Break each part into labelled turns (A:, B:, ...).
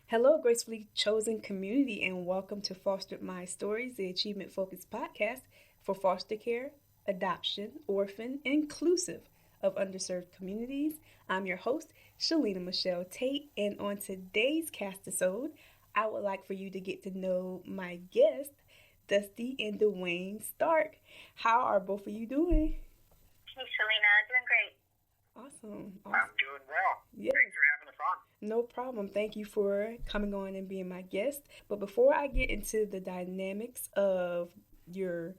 A: Hello, gracefully chosen community, and welcome to Fostered My Stories, the achievement focused podcast for foster care, adoption, orphan, and inclusive of underserved communities. I'm your host, Shalina Michelle Tate, and on today's cast episode, I would like for you to get to know my guest, Dusti and Duane Stark. How are both of you doing?
B: Hey, Shalina, doing great.
A: Awesome.
C: I'm doing well.
A: Yes.
C: Thanks for having us on.
A: No problem. Thank you for coming on and being my guest. But before I get into the dynamics of your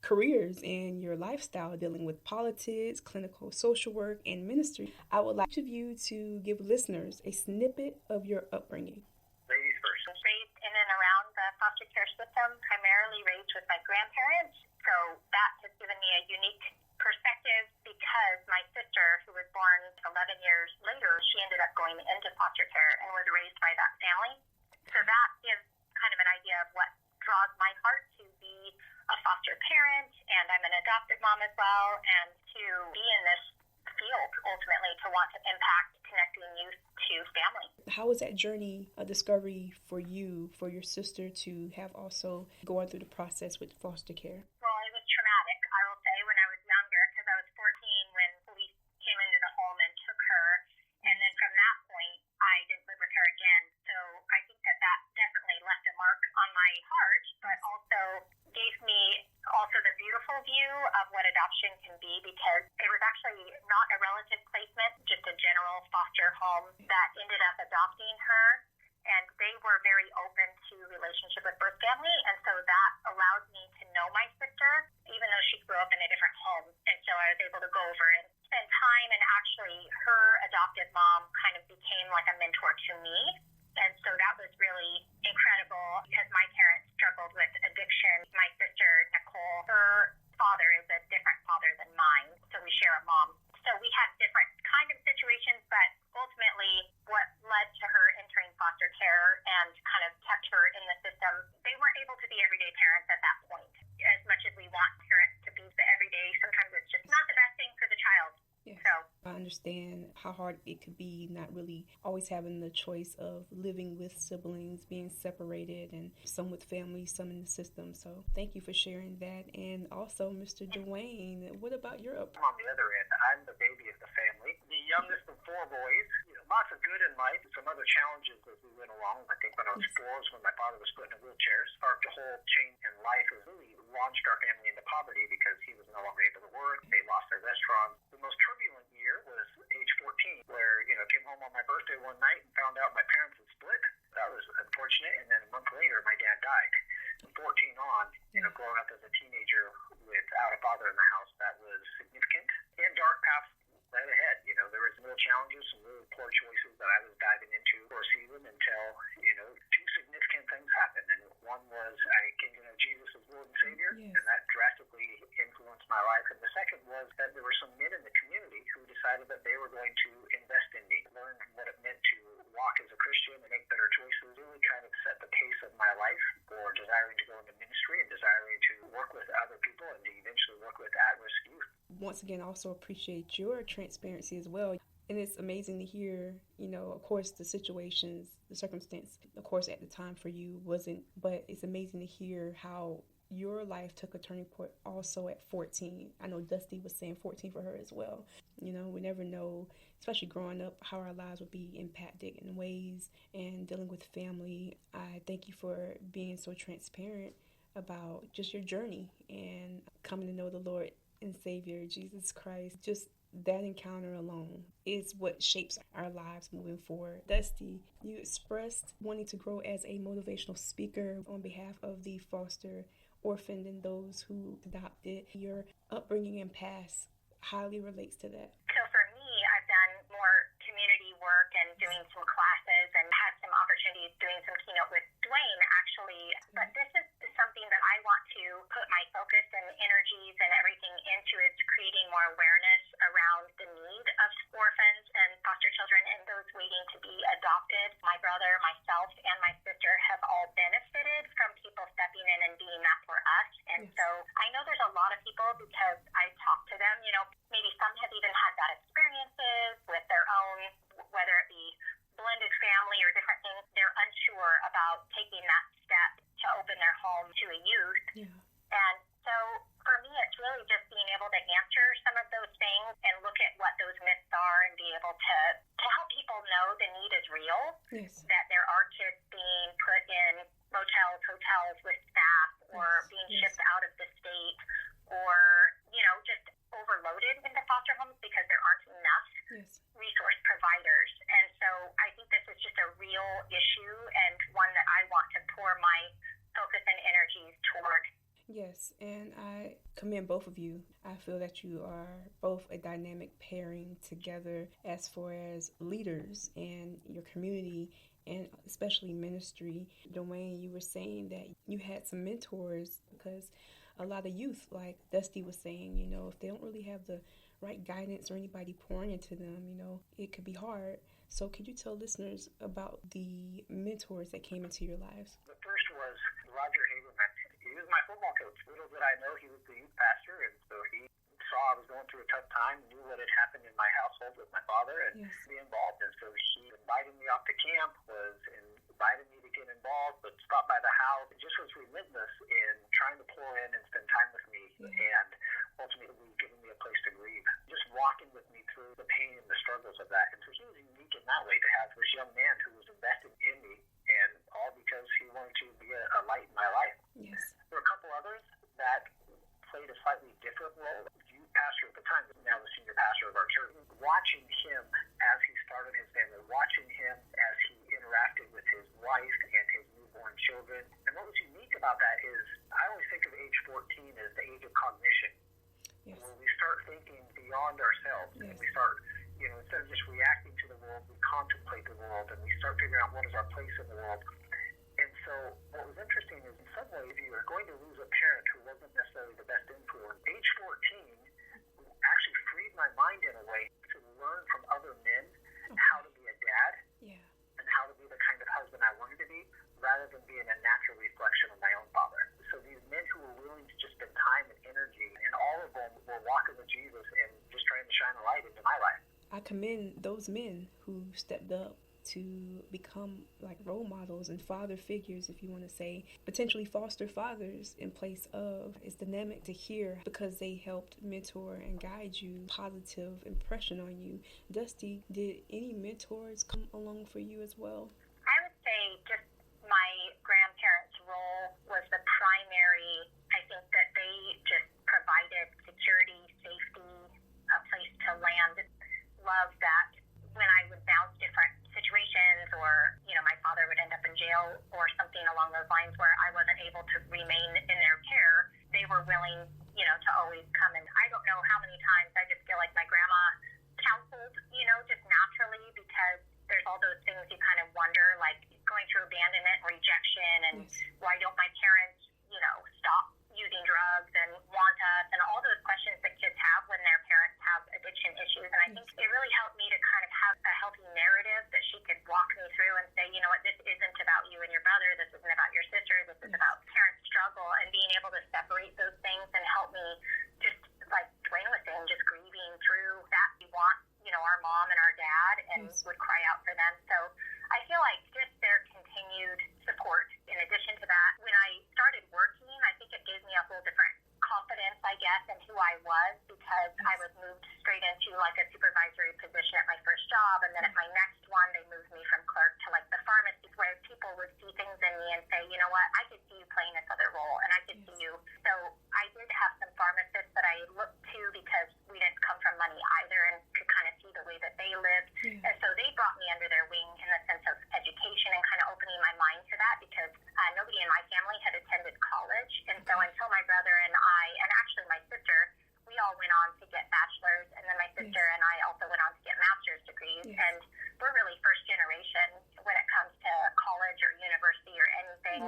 A: careers and your lifestyle dealing with politics, clinical social work, and ministry, I would like each of you to give listeners a snippet of your upbringing.
C: Ladies first.
B: I was raised in and around the foster care system, primarily raised with my grandparents. So that has given me a unique perspective because my sister, who was born 11 years later, she ended up going into foster care and was raised by that family. So that gives kind of an idea of what draws my heart to be a foster parent, and I'm an adopted mom as well, and to be in this field ultimately to want to impact connecting youth to family.
A: How was that journey of discovery for you, for your sister to have also going through the process with foster care?
B: Well, it was traumatic, I will say, when I was younger, because I was 14 when police came into the home and took her. And then from that point, I didn't live with her again. So I think that definitely left a mark on my heart, but also gave me also the beautiful view of what adoption can be, because it was actually not a relative placement, just a general foster home that ended up adopting her. And they were very open to relationship with birth family. And so that allowed me to know my sister, even though she grew up in a different home. And so I was able to go over and spend time. And actually, her adopted mom kind of became like a mentor to me. And so that was really incredible because my parents struggled with addiction. My sister, Nicole, her father is a different father than mine. So we share a mom. So we had different kind of situations, but ultimately what led to her entering foster care and kind of kept her in the system, they weren't able to be everyday parents at that point. As much as we want parents to be the everyday, sometimes it's just not the best thing for the child.
A: Yeah.
B: So
A: I understand how hard it could be not really always having the choice of living with siblings, being separated, and some with family, some in the system. So thank you for sharing that. And also, Mr. Duane, what about your upbringing?
C: On the other end, I'm the baby of the family, the youngest of four boys. Lots of good in life, some other challenges as we went along. I think when I was four was when my father was put in a wheelchair, sparked a whole change in life. It really launched our family into poverty because he was no longer able to work. They lost their restaurant. The most turbulent year was age 14, where, came home on my birthday one night and found out my parents had split. That was unfortunate. And then a month later, my dad died. From 14 on, growing up as a teenager without a father in the house, that was significant. And dark paths led ahead. There was real challenges, some really poor choices that I was diving into for a season until, two significant things happened. And one was I came to know Jesus as Lord and Savior,
A: Yes.
C: and that drastically influenced my life. And the second was that there were some men in the community who decided that they were going to invest in me, learn what it meant to walk as a Christian and make better choices, really kind of set the pace of my life for desiring to go into ministry and desiring to work with other people and to eventually work with at-risk youth.
A: Once again, also appreciate your transparency as well. And it's amazing to hear, of course, the situations, the circumstance, of course, at the time for you wasn't, but it's amazing to hear how your life took a turning point also at 14. I know Dusti was saying 14 for her as well. We never know, especially growing up, how our lives would be impacted in ways and dealing with family. I thank you for being so transparent about just your journey and coming to know the Lord and Savior, Jesus Christ. Just that encounter alone is what shapes our lives moving forward. Dusti, you expressed wanting to grow as a motivational speaker on behalf of the foster, orphaned, and those who adopted. Your upbringing and past highly relates to that.
B: So for me, I've done more community work and doing some classes and had some opportunities doing some keynote with Duane, actually. But this is something that I want to put my focus and energies and everything into, is creating more awareness around the need of orphans and foster children and those waiting to be adopted. My brother, myself, and my sister have all benefited from people stepping in and being that for us. And so I know there's a lot of people, because I talk to them, maybe some have even had bad experiences with their own, whether it be blended family about taking that step to open their home to a youth.
A: Yeah.
B: And so for me, it's really just being able to answer some of those things and look at what those myths are and be able to help people know the need is real,
A: Yes.
B: that there are kids being put in motels, hotels with staff, or being shipped out of the state, or, just overloaded into foster homes because there aren't enough resource providers. And so I think this is just a real issue and one that I want to pour my focus and energies toward.
A: Yes, and I commend both of you. I feel that you are both a dynamic pairing together as far as leaders in your community and especially ministry. Duane, you were saying that you had some mentors because a lot of youth, like Dusti was saying, if they don't really have the right guidance or anybody pouring into them, it could be hard. So could you tell listeners about the mentors that came into your lives?
C: The first was Roger Haberman. He was my football coach. Little did I know he was the youth pastor, and so he saw I was going through a tough time, knew what had happened in my household with my father, and be involved. And so he invited me off to camp, invited me to get involved, but stopped by the house. It just was relentless in trying to pour in and spend time with me, and ultimately giving me a place to grieve. Just walking with me through the pain and the struggles of that. And so he was unique in that way to have this young man who was invested in me, and all because he wanted to be a light in my life.
A: Yes.
C: There were a couple others that played a slightly different role. The youth pastor at the time, now the senior pastor of our church, watching him as he started his family, watching him as he interacted with his wife and his newborn children. And what was unique about that is I always think of age 14 as the age of cognition, where we start thinking beyond ourselves, and we start, instead of just reacting to the world, we contemplate the world, and we start figuring out what is our place in the world. And so what was interesting is in some ways you are going to lose a parent who wasn't necessarily the best influence. Age 14 actually freed my mind in a way to learn from other men how to be a dad and how to be the kind of husband I wanted to be, rather than being a natural reflection of my own father. So these men who were willing to just spend time and energy, and all of them were walking with Jesus and just trying to shine a light into my life.
A: I commend those men who stepped up to become like role models and father figures, if you want to say, potentially foster fathers in place of. It's dynamic to hear because they helped mentor and guide you, positive impression on you. Dusti, did any mentors come along for you as well?
B: I would say just my grandparents' role was the primary. I think that they just provided security, safety, a place to land. Love that when I would bounce different situations, or my father would end up in jail or something along those lines where I wasn't able to remain in their care, they were willing to always come. And I don't know how many times I just feel like my grandma counseled just naturally, because there's all those things you kind of wonder, like going through abandonment, rejection, and why don't my parents stop using drugs and want us, and all those questions that kids have when their parents have addiction issues. And I think it really helped me to kind of have a healthy narrative that she could walk me through and say, you know what, this isn't about you and your brother, this isn't about your sister, this is about parent struggle, and being able to separate those things and help me just, like Duane was saying, just grieving through that. We want, our mom and our dad, and would cry out for them. So I feel like just their continued support. In addition to that, when I started working, I think it gave me a whole different confidence, I guess, in who I was, because I was moved straight into like a supervisory position at my first job, and then at my next one, they moved me from clerk to like the pharmacy, where people would see things in me and say, you know what, I could see you playing this other role, and I could see you. So I did have some pharmacists that I looked to, because we didn't come from money either, and could kind of see the way that they lived. And so they brought me under their wing in the sense of education and kind of opening my mind to that, because nobody in my family had attended college. And so until my brother and I, and actually my sister, we all went on to get bachelor's, and then my sister and I also went on to get master's degrees. And we're really first generation when it comes to college or university or anything.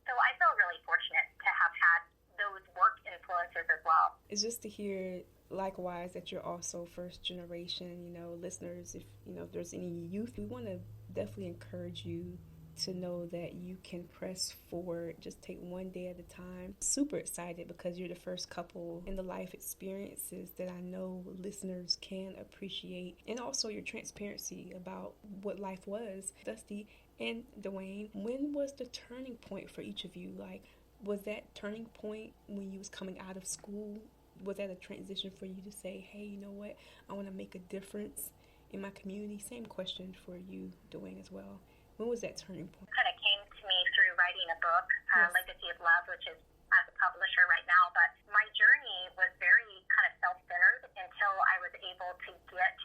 B: So I feel really fortunate to have had those work influences as well.
A: It's just to hear likewise that you're also first generation. Listeners, if there's any youth, we want to definitely encourage you to know that you can press forward, just take one day at a time. Super excited because you're the first couple in the life experiences that I know listeners can appreciate, and also your transparency about what life was. Dusti, And Duane, when was the turning point for each of you? Like, was that turning point when you was coming out of school? Was that a transition for you to say, hey, you know what, I want to make a difference in my community? Same question for you, Duane, as well. When was that turning point?
B: It kind of came to me through writing a book,
A: Yes.
B: Legacy of Love, which is as a publisher right now. But my journey was very kind of self-centered until I was able to get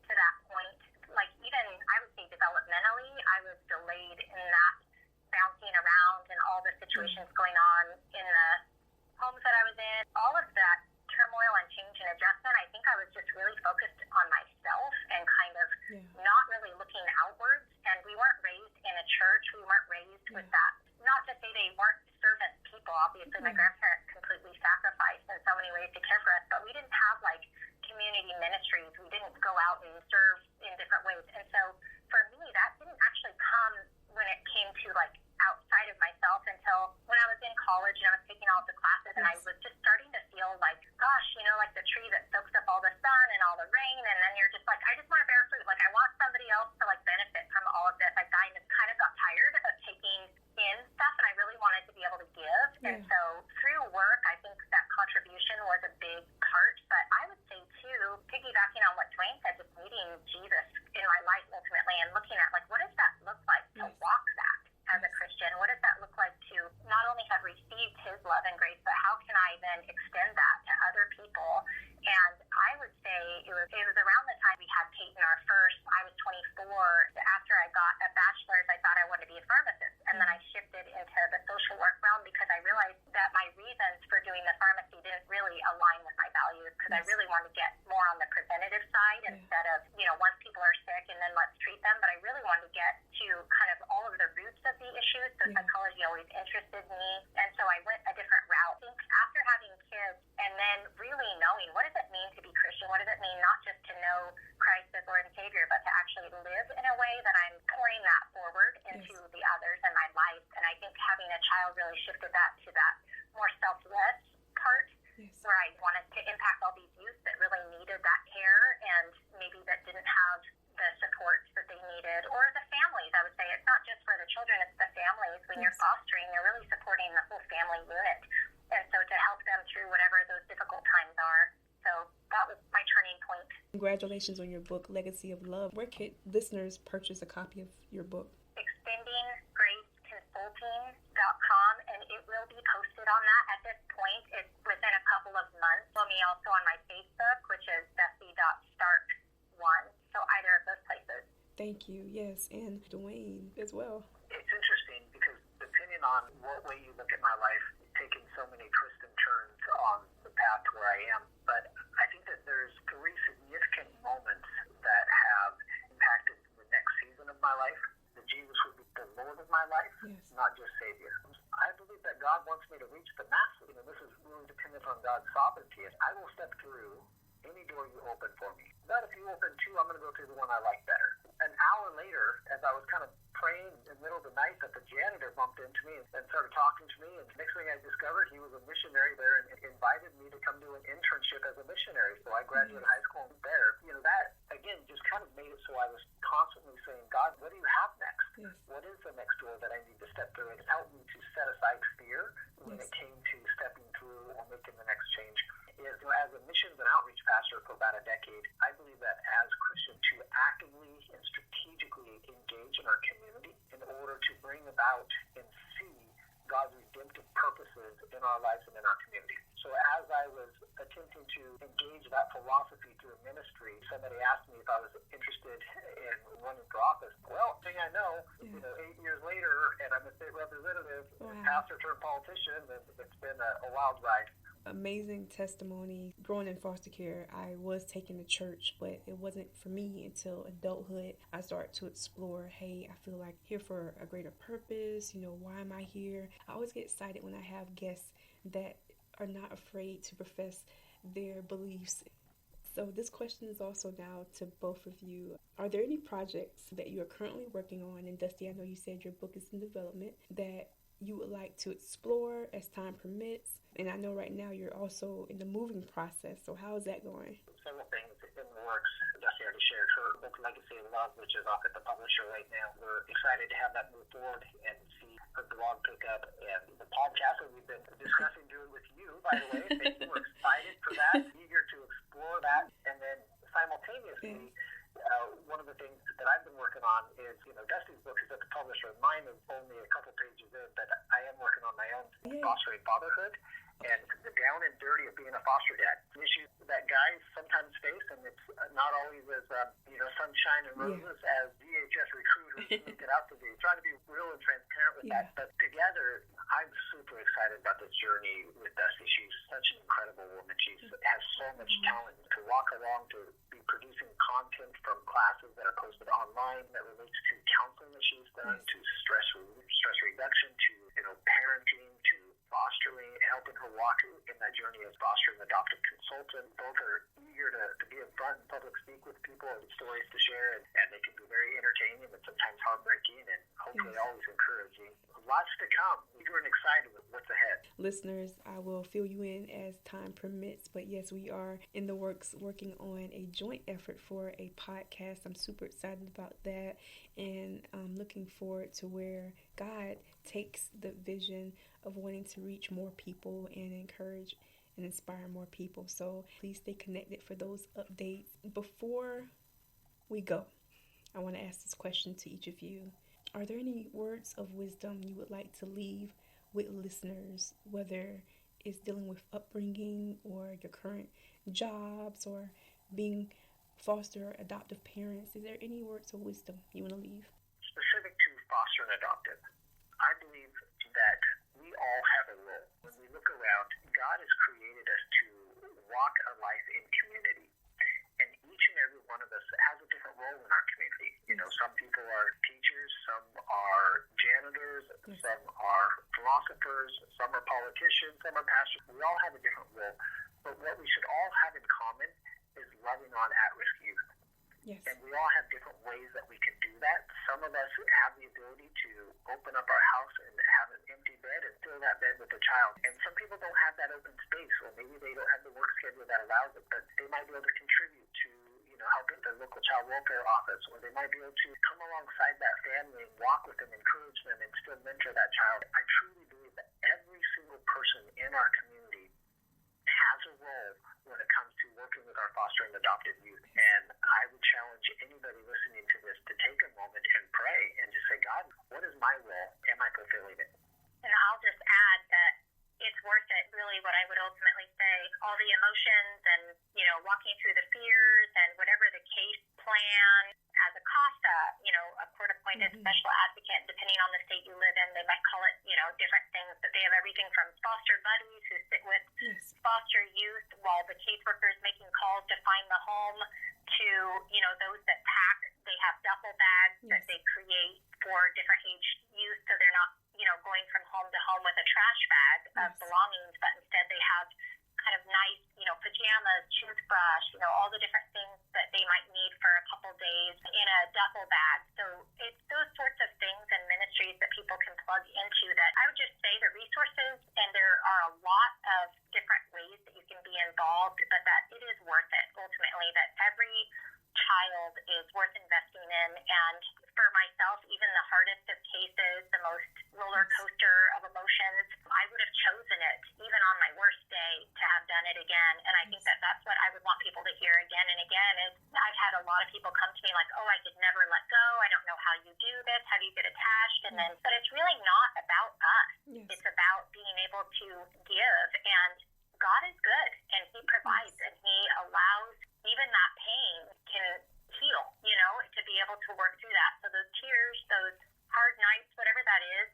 B: to that point. Like, even, I would say, developmentally, I was delayed in that bouncing around and all the situations going on in the homes that I was in. All of that turmoil and change and adjustment, I think I was just really focused on myself and kind of not really looking outwards. And we weren't raised in a church. We weren't raised with that. Not to say they weren't servant people. Obviously, my grandparents completely sacrificed in so many ways to care for us, but we didn't have, like, community ministries. We didn't go out and serve in different ways. And so for me, that didn't actually come when it came to, like, outside of myself until when I was in college and I was taking all the classes, and I was just starting to feel like, gosh, you know, like the tree that soaks up all the sun and all the rain, and then you're just like, I just want to bear fruit. Like, I want somebody else to, like, benefit from all of this. I kind of got tired of taking in stuff, and I really wanted to be able to give. And so through work, I think that contribution was a big part. But I would say, too, piggybacking on what Duane said, just meeting Jesus in my life ultimately and looking at, like, what does that look like to walk that as a Christian? What does that look like to not only have received his love and grace, but how can I then extend that to other people? And I would say it was around the time we had Peyton, our first. I was 24. After I got a bachelor's, I thought I wanted to be a pharmacist. And then I shifted into the social work realm because I realized that my reasons for doing the pharmacy didn't really align with my values, because I really wanted to get more on the preventative side instead of, you know, once people are sick and then let's treat them. But I really wanted to get to kind of all of the roots of the issues. So psychology always interested me. And so I went a different route. I think after having kids and then really knowing what does it mean to be Christian, what does it mean not just to know Christ as Lord and Savior, but to actually live in a way that I'm pouring that forward into the others in my life. And I think having a child really shifted that to that more selfless part, where I wanted to impact all these youth that really needed that care and maybe that didn't have the supports that they needed, or the families. I would say it's not just for the children, it's the families. When you're fostering, you're really supporting the whole family unit. And so to help them through whatever those difficult times are. So that was my turning point.
A: Congratulations on your book, Legacy of Love. Where can listeners purchase a copy of your book?
B: extendinggraceconsulting.com, and it will be posted on that at this point. It's within a couple of months. Follow me also on my Facebook, which is Dusti.Stark1. So either of those places.
A: Thank you. Yes, and Duane as well.
C: It's interesting because depending on what way you look at my life, taking so many twists and turns on the path to where I am. But I think that there's 3 significant moments that have impacted the next season of my life. That Jesus would be the Lord of my life, not just Savior. I believe that God wants me to reach the masses. You know, this is really dependent on God's sovereignty. I will step through any door you open for me. But if you open 2, I'm going to go through the one I like better. An hour later, as I was kind of praying in the middle of the night, that the janitor bumped into me and started talking to me. And next thing I discovered, he was a missionary there and invited me to come do an internship as a missionary. So I graduated high school there. You know, that, again, just kind of made it so I was constantly saying, God, what do you have next? What is the next door that I need to step through? And it helped me to set aside fear when it came to stepping through or making the next change. Is, you know, as a missions and outreach pastor for about a decade, I believe that as Christians to actively and strategically engage in our community in order to bring about and see God's redemptive purposes in our lives and in our community. So as I was attempting to engage that philosophy through ministry, somebody asked me if I was interested in running for office. Well, thing I know, you know, 8 years later, and I'm a state representative, pastor turned politician, and it's been a wild ride.
A: Amazing testimony. Growing in foster care, I was taken to church, but it wasn't for me until adulthood. I started to explore, hey, I feel like here for a greater purpose. You know, why am I here? I always get excited when I have guests that are not afraid to profess their beliefs. So this question is also now to both of you. Are there any projects that you are currently working on? And Dusti, I know you said your book is in development, that you would like to explore as time permits. And I know right now you're also in the moving process. So how is that going?
C: Several things in the works. Dusti already shared her book book, Legacy of Love, which is off at the publisher right now. We're excited to have that move forward and see her blog pick up. And the podcast that we've been discussing doing with you, by the way, we're excited for that, eager to explore that. And then simultaneously, one of the things that I've been working on is, Dusti's book is at the publisher. Mine is only a couple pages in, but I am working on my own fostering fatherhood and the down and dirty of being a foster dad. An issue that guys sometimes face, and it's not always as, sunshine and roses as DHS recruiters make it out to be. Trying to be real and transparent with that. But together, I'm super excited about this journey with Dusti. She's such an incredible woman. She has so much talent to walk along, to be producing content from classes that are posted online that relates to counseling that she's done, to stress reduction, to parenting, to fostering, helping her walk in that journey as fostering adoptive consultant. Both are eager to be in front and public speak with people and stories to share, and they can be very entertaining and sometimes heartbreaking and hopefully always encouraging. Lots to come. Eager and excited with what's ahead.
A: Listeners, I will fill you in as time permits, but yes, we are in the works working on a joint effort for a podcast. I'm super excited about that, and I'm looking forward to where God takes the vision of wanting to reach more people and encourage and inspire more people. So please stay connected for those updates. Before we go, I want to ask this question to each of you. Are there any words of wisdom you would like to leave with listeners, whether it's dealing with upbringing or your current jobs or being foster or adoptive parents? Is there any words of wisdom you want to leave?
C: Specific to foster and adoptive, I believe that we all have a role. When we look around, God has created us to walk a life in community. And each and every one of us has a different role in our community. Some people are teachers, some are janitors, some are philosophers, some are politicians, some are pastors. We all have a different role. But what we should all have in common is loving on at-risk youth.
A: Yes.
C: And we all have different ways that we can do that. Some of us have the ability to open up our house and have an empty bed and fill that bed with a child. And some people don't have that open space, or maybe they don't have the work schedule that allows it, but they might be able to contribute to helping the local child welfare office, or they might be able to come alongside that family and walk with them, encourage them, and still mentor that child. I truly believe that every single person in our community has a role when it comes to working with our foster and adopted youth. And I would challenge anybody listening to this to take a moment and pray and just say, God, what is my role? Am I fulfilling it?
B: And I'll just add that it's worth it, really, what I would ultimately say. All the emotions and, walking through the fears and whatever the case plan. As a CASA, a court-appointed special advocate, depending on the state you live in, they might call it, different things, but they have everything from foster buddies who sit with foster youth while the caseworker is making calls to find the home to, those that pack. They have duffel bags that they create for different age youth, so they're not, going from home to home with a trash bag of belongings, but instead they have kind of nice, pajamas, toothbrush, all the different things that they might need for a couple days in a duffel bag. So it's those sorts of things and ministries that people can plug into that I would just say the resources, and there are a lot of different ways that you can be involved, but that it is worth it ultimately, that every child is worth investing in. And for myself, even the hardest of cases, the most roller coaster of emotions, I would have chosen it even on my worst day to have done it again. And I think that that's what I would want people to hear again and again. Is I've had a lot of people come to me like, oh, I could never let go. I don't know how you do this. How do you get attached? And then, but it's really not about us. It's about being able to give. And God is good, and He provides, and He allows even that pain can heal, to be able to work through that. So those tears, those hard nights, whatever that is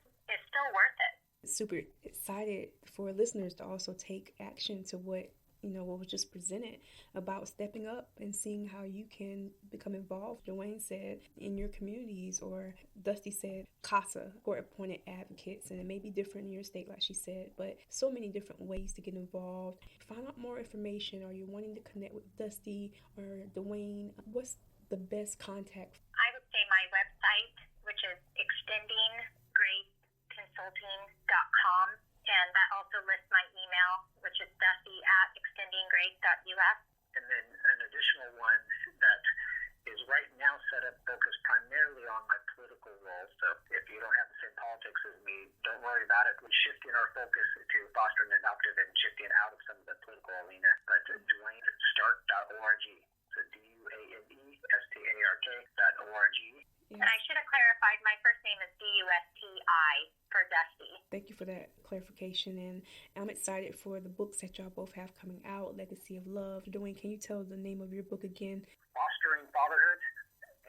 B: still worth it.
A: Super excited for listeners to also take action to what was just presented about stepping up and seeing how you can become involved. Duane said in your communities, or Dusti said CASA, court-appointed advocates, and it may be different in your state, like she said, but so many different ways to get involved. Find out more information, or you're wanting to connect with Dusti or Duane. What's the best contact?
B: I would say my website, which is extendinggraceconsulting.com. And that also lists my email, which is Dusti@extendinggrace.us.
C: And then an additional one that is right now set up focused primarily on my political role. So if you don't have the same politics as me, don't worry about it. We're shifting our focus to foster and adoptive and shifting out of some of the political arena. But DuaneStark.org. So DuaneStark.org.
B: And I should have clarified, my first name is Dusti for Dusti.
A: Thank you for that clarification, and I'm excited for the books that y'all both have coming out, Legacy of Love. Duane, can you tell the name of your book again?
C: Fostering Fatherhood,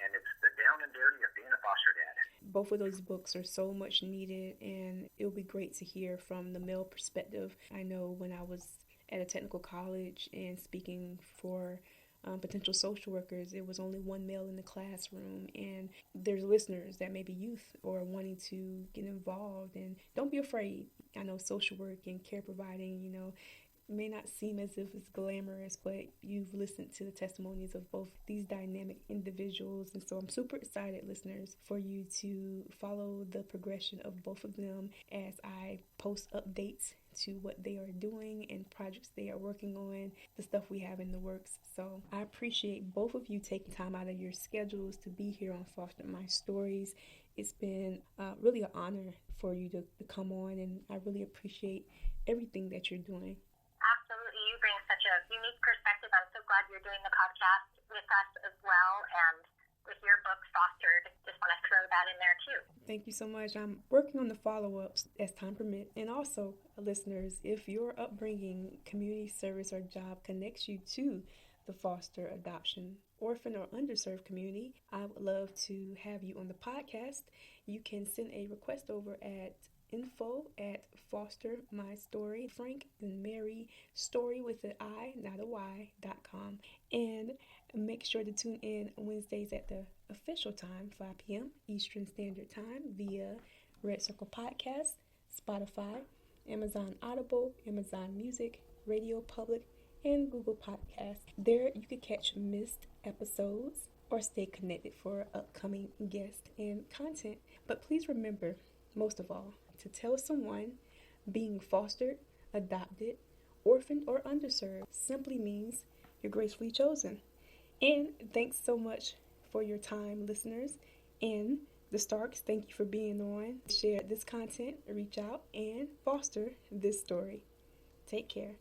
C: and it's the down and dirty of being a foster dad.
A: Both of those books are so much needed, and it'll be great to hear from the male perspective. I know when I was at a technical college and speaking for potential social workers, it was only one male in the classroom, and there's listeners that may be youth or wanting to get involved, and don't be afraid. I know social work and care providing, may not seem as if it's glamorous, but you've listened to the testimonies of both these dynamic individuals, and so I'm super excited, listeners, for you to follow the progression of both of them as I post updates to what they are doing and projects they are working on, the stuff we have in the works. So I appreciate both of you taking time out of your schedules to be here on Foster My Stories. It's been really an honor for you to come on, and I really appreciate everything that you're doing.
B: Absolutely. You bring such a unique perspective. I'm so glad you're doing the podcast with us as well, and with your book, Fostered, just want to throw that in there too.
A: Thank you so much. I'm working on the follow-ups as time permits. And also, listeners, if your upbringing, community service, or job connects you to the foster, adoption, orphan, or underserved community, I would love to have you on the podcast. You can send a request over at info@fostermystory, Frank and Mary Story with an I, not a Y.com. And make sure to tune in Wednesdays at the official time, 5 p.m. Eastern Standard Time via Red Circle Podcast, Spotify, Amazon Audible, Amazon Music, Radio Public, and Google Podcasts. There you can catch missed episodes or stay connected for upcoming guests and content. But please remember, most of all, to tell someone being fostered, adopted, orphaned, or underserved simply means you're gracefully chosen. And thanks so much for your time, listeners. And the Starks, thank you for being on. Share this content, reach out, and foster this story. Take care.